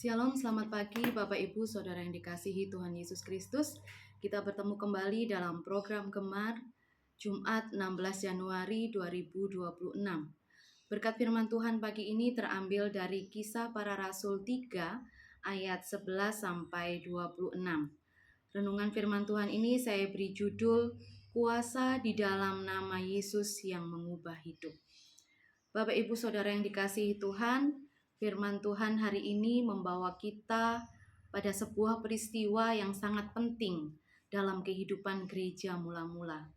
Shalom, selamat pagi Bapak Ibu Saudara yang dikasihi Tuhan Yesus Kristus. Kita bertemu kembali dalam program Gemar Jumat 16 Januari 2026. Berkat firman Tuhan pagi ini terambil dari Kisah Para Rasul 3 ayat 11 sampai 26. Renungan firman Tuhan ini saya beri judul Kuasa di dalam nama Yesus yang mengubah hidup. Bapak Ibu Saudara yang dikasihi Tuhan, firman Tuhan hari ini membawa kita pada sebuah peristiwa yang sangat penting dalam kehidupan gereja mula-mula.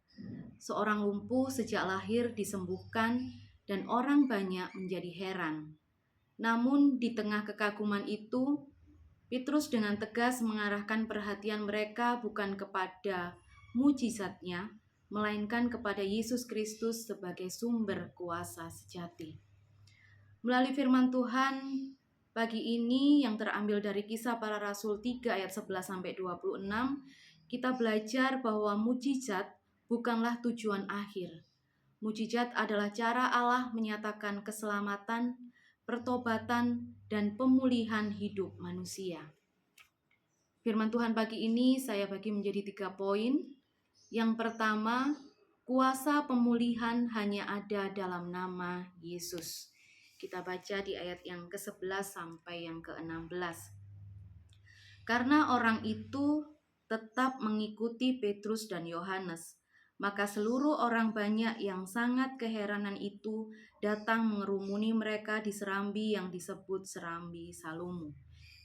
Seorang lumpuh sejak lahir disembuhkan dan orang banyak menjadi heran. Namun di tengah kekaguman itu, Petrus dengan tegas mengarahkan perhatian mereka bukan kepada mujizatnya, melainkan kepada Yesus Kristus sebagai sumber kuasa sejati. Melalui firman Tuhan pagi ini yang terambil dari Kisah Para Rasul 3 ayat 11 sampai 26, kita belajar bahwa mujizat bukanlah tujuan akhir. Mujizat adalah cara Allah menyatakan keselamatan, pertobatan, dan pemulihan hidup manusia. Firman Tuhan pagi ini saya bagi menjadi 3 poin. Yang pertama, kuasa pemulihan hanya ada dalam nama Yesus. Kita baca di ayat yang ke-11 sampai yang ke-16. Karena orang itu tetap mengikuti Petrus dan Yohanes, maka seluruh orang banyak yang sangat keheranan itu datang mengerumuni mereka di serambi yang disebut serambi Salomo.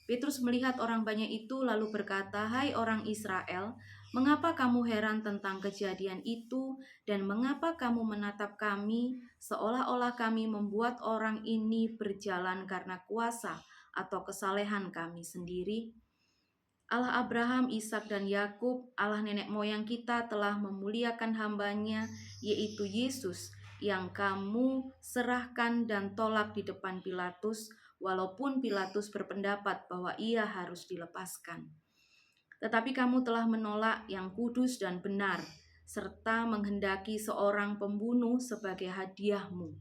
Petrus melihat orang banyak itu lalu berkata, "Hai orang Israel, mengapa kamu heran tentang kejadian itu dan mengapa kamu menatap kami seolah-olah kami membuat orang ini berjalan karena kuasa atau kesalehan kami sendiri? Allah Abraham, Ishak dan Yakub, Allah nenek moyang kita telah memuliakan hambanya, yaitu Yesus, yang kamu serahkan dan tolak di depan Pilatus, walaupun Pilatus berpendapat bahwa ia harus dilepaskan. Tetapi kamu telah menolak yang kudus dan benar, serta menghendaki seorang pembunuh sebagai hadiahmu.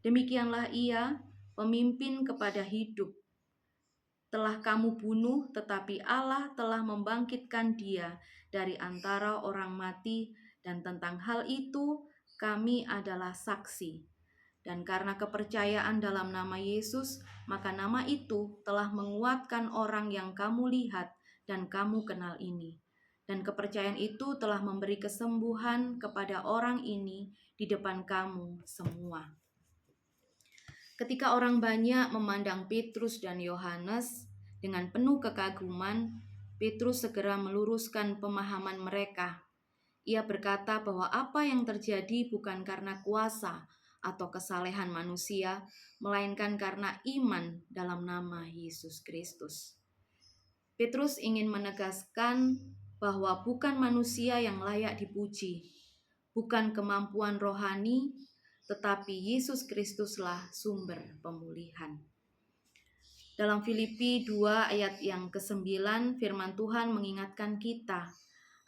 Demikianlah ia, pemimpin kepada hidup, telah kamu bunuh, tetapi Allah telah membangkitkan dia dari antara orang mati, dan tentang hal itu kami adalah saksi. Dan karena kepercayaan dalam nama Yesus, maka nama itu telah menguatkan orang yang kamu lihat dan kamu kenal ini. Dan kepercayaan itu telah memberi kesembuhan kepada orang ini di depan kamu semua." Ketika orang banyak memandang Petrus dan Yohanes dengan penuh kekaguman, Petrus segera meluruskan pemahaman mereka. Ia berkata bahwa apa yang terjadi bukan karena kuasa atau kesalehan manusia, melainkan karena iman dalam nama Yesus Kristus. Petrus ingin menegaskan bahwa bukan manusia yang layak dipuji, bukan kemampuan rohani, tetapi Yesus Kristuslah sumber pemulihan. Dalam Filipi 2 ayat yang ke-9, firman Tuhan mengingatkan kita,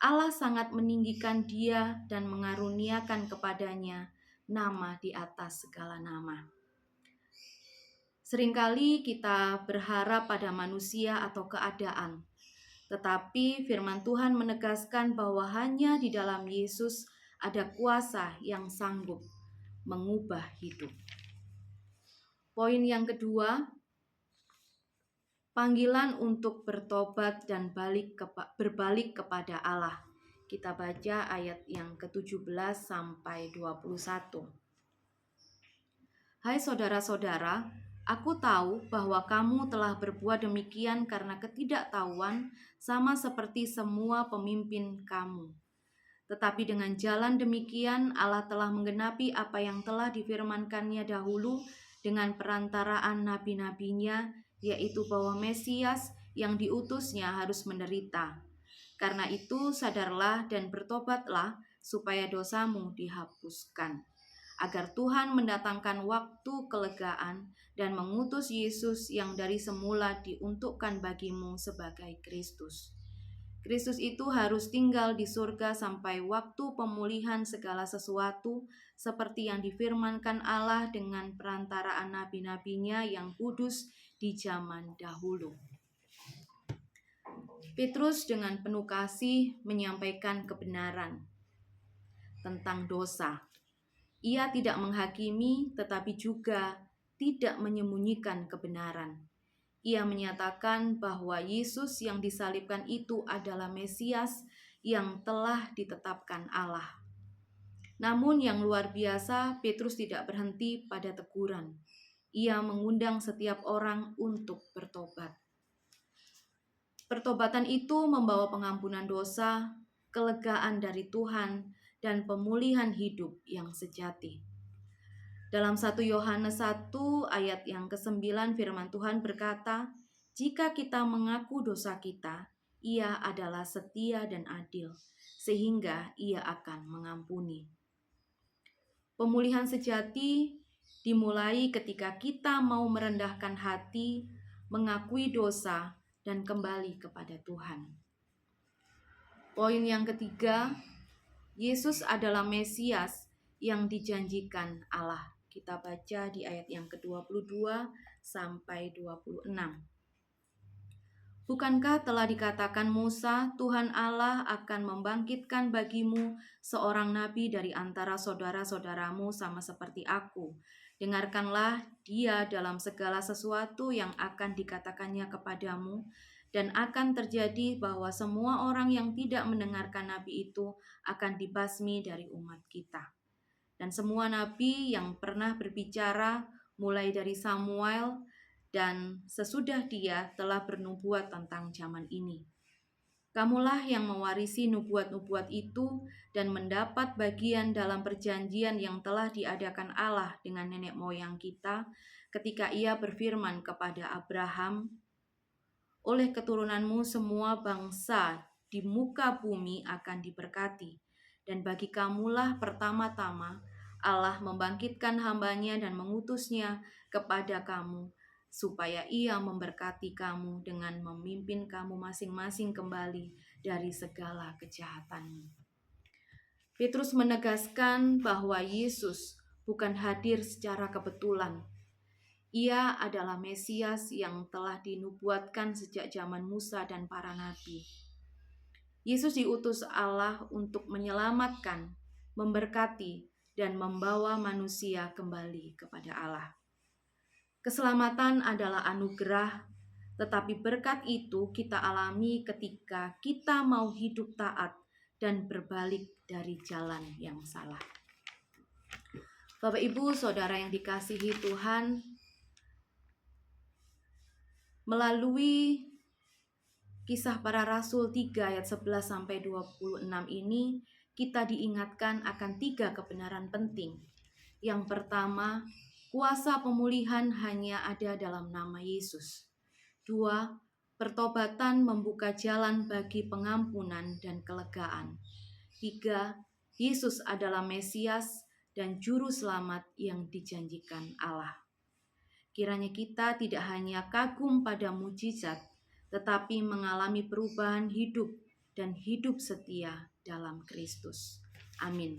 Allah sangat meninggikan dia dan mengaruniakan kepadanya nama di atas segala nama. Seringkali kita berharap pada manusia atau keadaan, tetapi firman Tuhan menegaskan bahwa hanya di dalam Yesus ada kuasa yang sanggup mengubah hidup. Poin yang kedua, panggilan untuk bertobat dan berbalik kepada Allah. Kita baca ayat yang ke-17 sampai 21. Hai saudara-saudara, aku tahu bahwa kamu telah berbuat demikian karena ketidaktahuan, sama seperti semua pemimpin kamu. Tetapi dengan jalan demikian Allah telah menggenapi apa yang telah difirmankannya dahulu dengan perantaraan nabi-nabinya, yaitu bahwa Mesias yang diutusnya harus menderita. Karena itu sadarlah dan bertobatlah supaya dosamu dihapuskan, agar Tuhan mendatangkan waktu kelegaan dan mengutus Yesus yang dari semula diuntukkan bagimu sebagai Kristus. Kristus itu harus tinggal di surga sampai waktu pemulihan segala sesuatu, seperti yang difirmankan Allah dengan perantaraan nabi-nabinya yang kudus di zaman dahulu. Petrus dengan penuh kasih menyampaikan kebenaran tentang dosa. Ia tidak menghakimi tetapi juga tidak menyembunyikan kebenaran. Ia menyatakan bahwa Yesus yang disalibkan itu adalah Mesias yang telah ditetapkan Allah. Namun yang luar biasa, Petrus tidak berhenti pada teguran. Ia mengundang setiap orang untuk bertobat. Pertobatan itu membawa pengampunan dosa, kelegaan dari Tuhan, dan pemulihan hidup yang sejati. Dalam 1 Yohanes 1 ayat yang ke-9 firman Tuhan berkata, "Jika kita mengaku dosa kita, Ia adalah setia dan adil, sehingga Ia akan mengampuni." Pemulihan sejati dimulai ketika kita mau merendahkan hati, mengakui dosa, dan kembali kepada Tuhan. Poin yang ketiga, Yesus adalah Mesias yang dijanjikan Allah. Kita baca di ayat yang ke-22 sampai 26. Bukankah telah dikatakan Musa, Tuhan Allah akan membangkitkan bagimu seorang nabi dari antara saudara-saudaramu sama seperti aku. Dengarkanlah dia dalam segala sesuatu yang akan dikatakannya kepadamu, dan akan terjadi bahwa semua orang yang tidak mendengarkan nabi itu akan dibasmi dari umat kita. Dan semua nabi yang pernah berbicara, mulai dari Samuel dan sesudah dia telah bernubuat tentang zaman ini. Kamulah yang mewarisi nubuat-nubuat itu dan mendapat bagian dalam perjanjian yang telah diadakan Allah dengan nenek moyang kita ketika Ia berfirman kepada Abraham, "Oleh keturunanmu semua bangsa di muka bumi akan diberkati, dan bagi kamulah pertama-tama Allah membangkitkan hambanya dan mengutusnya kepada kamu, supaya Ia memberkati kamu dengan memimpin kamu masing-masing kembali dari segala kejahatanmu." Petrus menegaskan bahwa Yesus bukan hadir secara kebetulan. Ia adalah Mesias yang telah dinubuatkan sejak zaman Musa dan para nabi. Yesus diutus Allah untuk menyelamatkan, memberkati, dan membawa manusia kembali kepada Allah. Keselamatan adalah anugerah, tetapi berkat itu kita alami ketika kita mau hidup taat dan berbalik dari jalan yang salah. Bapak, Ibu, Saudara yang dikasihi Tuhan, melalui Kisah Para Rasul 3 ayat 11-26 ini, kita diingatkan akan 3 kebenaran penting. Yang pertama, kuasa pemulihan hanya ada dalam nama Yesus. 2, pertobatan membuka jalan bagi pengampunan dan kelegaan. 3, Yesus adalah Mesias dan Juru Selamat yang dijanjikan Allah. Kiranya kita tidak hanya kagum pada mujizat, tetapi mengalami perubahan hidup dan hidup setia dalam Kristus. Amin.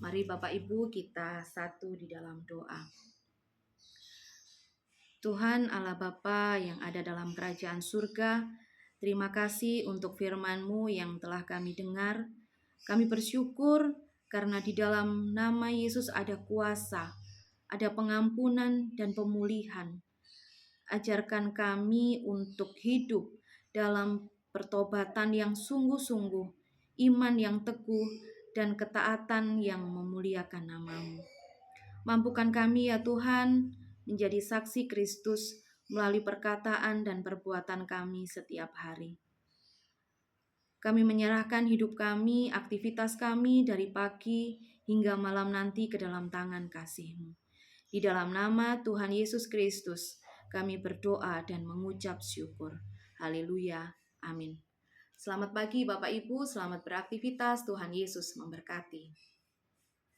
Mari Bapak Ibu kita satu di dalam doa. Tuhan Allah Bapa yang ada dalam kerajaan surga, terima kasih untuk firman-Mu yang telah kami dengar. Kami bersyukur karena di dalam nama Yesus ada kuasa, ada pengampunan dan pemulihan. Ajarkan kami untuk hidup dalam pertobatan yang sungguh-sungguh, iman yang teguh, dan ketaatan yang memuliakan nama-Mu. Mampukan kami ya Tuhan menjadi saksi Kristus melalui perkataan dan perbuatan kami setiap hari. Kami menyerahkan hidup kami, aktivitas kami dari pagi hingga malam nanti ke dalam tangan kasih-Mu. Di dalam nama Tuhan Yesus Kristus, kami berdoa dan mengucap syukur. Haleluya. Amin. Selamat pagi Bapak Ibu, selamat beraktivitas. Tuhan Yesus memberkati.